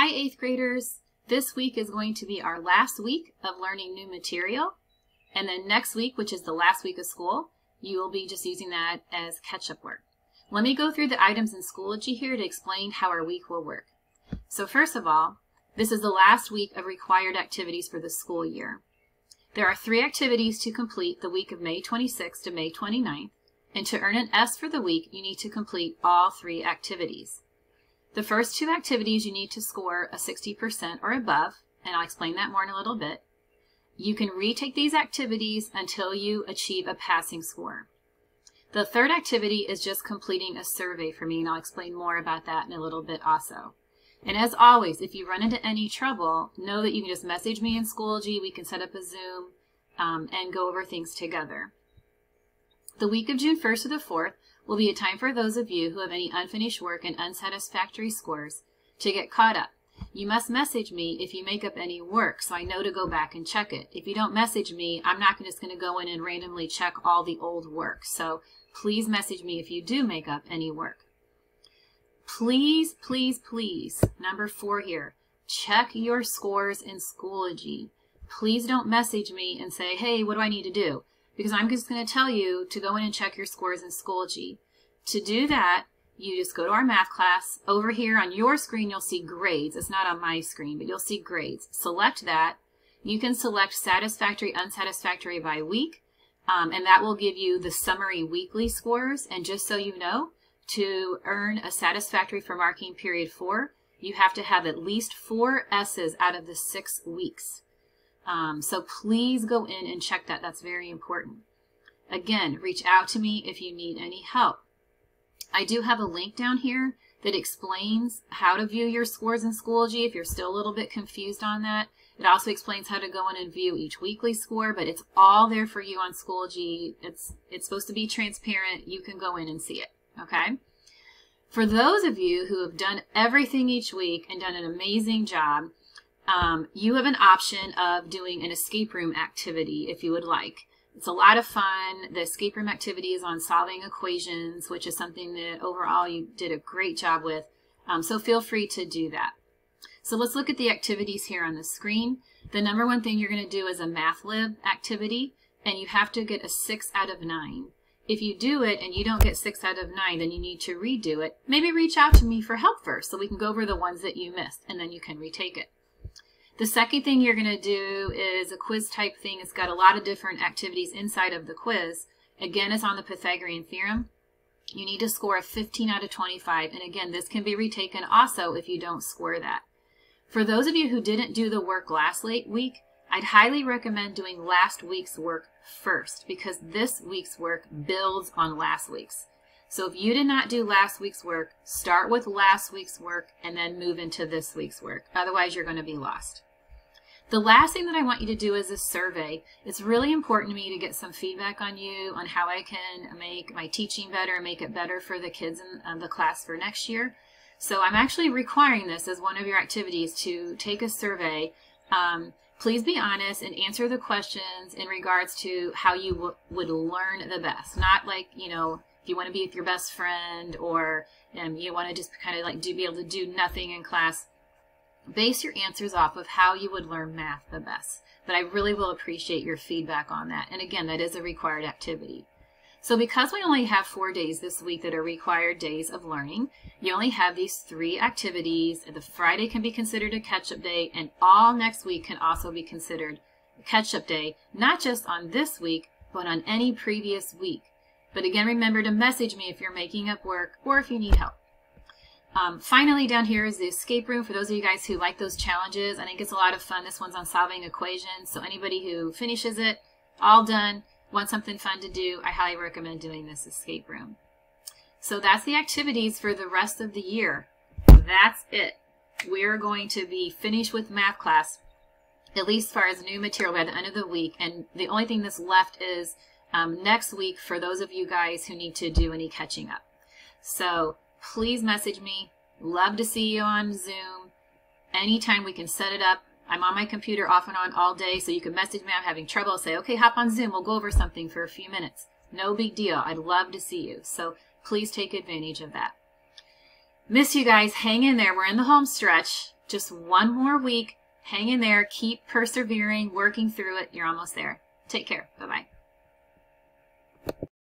Hi 8th graders, this week is going to be our last week of learning new material, and then next week, which is the last week of school, you will be just using that as catch-up work. Let me go through the items in Schoology here to explain how our week will work. So first of all, this is the last week of required activities for the school year. There are 3 activities to complete the week of May 26th to May 29th, and to earn an S for the week, you need to complete all 3 activities. The first 2 activities you need to score a 60% or above, and I'll explain that more in a little bit. You can retake these activities until you achieve a passing score. The third activity is just completing a survey for me, and I'll explain more about that in a little bit also. And as always, if you run into any trouble, know that you can just message me in Schoology. We can set up a Zoom and go over things together. The week of June 1st to the 4th will be a time for those of you who have any unfinished work and unsatisfactory scores to get caught up. You must message me if you make up any work so I know to go back and check it. If you don't message me, I'm not just going to go in and randomly check all the old work. So please message me if you do make up any work. Please, please, please, number 4 here, check your scores in Schoology. Please don't message me and say, hey, what do I need to do? Because I'm just going to tell you to go in and check your scores in Schoology. To do that, you just go to our math class. Over here on your screen, you'll see grades. It's not on my screen, but you'll see grades. Select that. You can select satisfactory, unsatisfactory by week, and that will give you the summary weekly scores. And just so you know, to earn a satisfactory for marking period 4, you have to have at least 4 S's out of the 6 weeks. So please go in and check that. That's very important. Again, reach out to me if you need any help. I do have a link down here that explains how to view your scores in Schoology if you're still a little bit confused on that. It also explains how to go in and view each weekly score, but it's all there for you on Schoology. It's supposed to be transparent. You can go in and see it, okay? For those of you who have done everything each week and done an amazing job, you have an option of doing an escape room activity if you would like. It's a lot of fun. The escape room activity is on solving equations, which is something that overall you did a great job with. So feel free to do that. So let's look at the activities here on the screen. The number 1 thing you're going to do is a Math Lib activity, and you have to get a 6 out of 9. If you do it and you don't get 6 out of 9, then you need to redo it. Maybe reach out to me for help first so we can go over the ones that you missed, and then you can retake it. The second thing you're going to do is a quiz type thing. It's got a lot of different activities inside of the quiz. Again, it's on the Pythagorean theorem. You need to score a 15 out of 25. And again, this can be retaken also if you don't score that. For those of you who didn't do the work last week, I'd highly recommend doing last week's work first because this week's work builds on last week's. So if you did not do last week's work, start with last week's work and then move into this week's work. Otherwise, you're going to be lost. The last thing that I want you to do is a survey. It's really important to me to get some feedback on you on how I can make my teaching better and make it better for the kids in the class for next year. So I'm actually requiring this as one of your activities to take a survey. Please be honest and answer the questions in regards to how you would learn the best. Not like, you know, if you want to be with your best friend or you want to just kind of like be able to do nothing in class. Base your answers off of how you would learn math the best. But I really will appreciate your feedback on that. And again, that is a required activity. So because we only have 4 days this week that are required days of learning, you only have these 3 activities. The Friday can be considered a catch-up day, and all next week can also be considered a catch-up day, not just on this week, but on any previous week. But again, remember to message me if you're making up work or if you need help. Finally, down here is the escape room. For those of you guys who like those challenges, I think it's a lot of fun. This one's on solving equations. So anybody who finishes it, all done, wants something fun to do, I highly recommend doing this escape room. So that's the activities for the rest of the year. That's it. We're going to be finished with math class, at least as far as new material by the end of the week. And the only thing that's left is next week for those of you guys who need to do any catching up. So please message me. Love to see you on Zoom. Anytime we can set it up. I'm on my computer off and on all day, so you can message me. I'm having trouble. Say, okay, hop on Zoom. We'll go over something for a few minutes. No big deal. I'd love to see you. So please take advantage of that. Miss you guys. Hang in there. We're in the home stretch. Just one more week. Hang in there. Keep persevering, working through it. You're almost there. Take care. Bye-bye.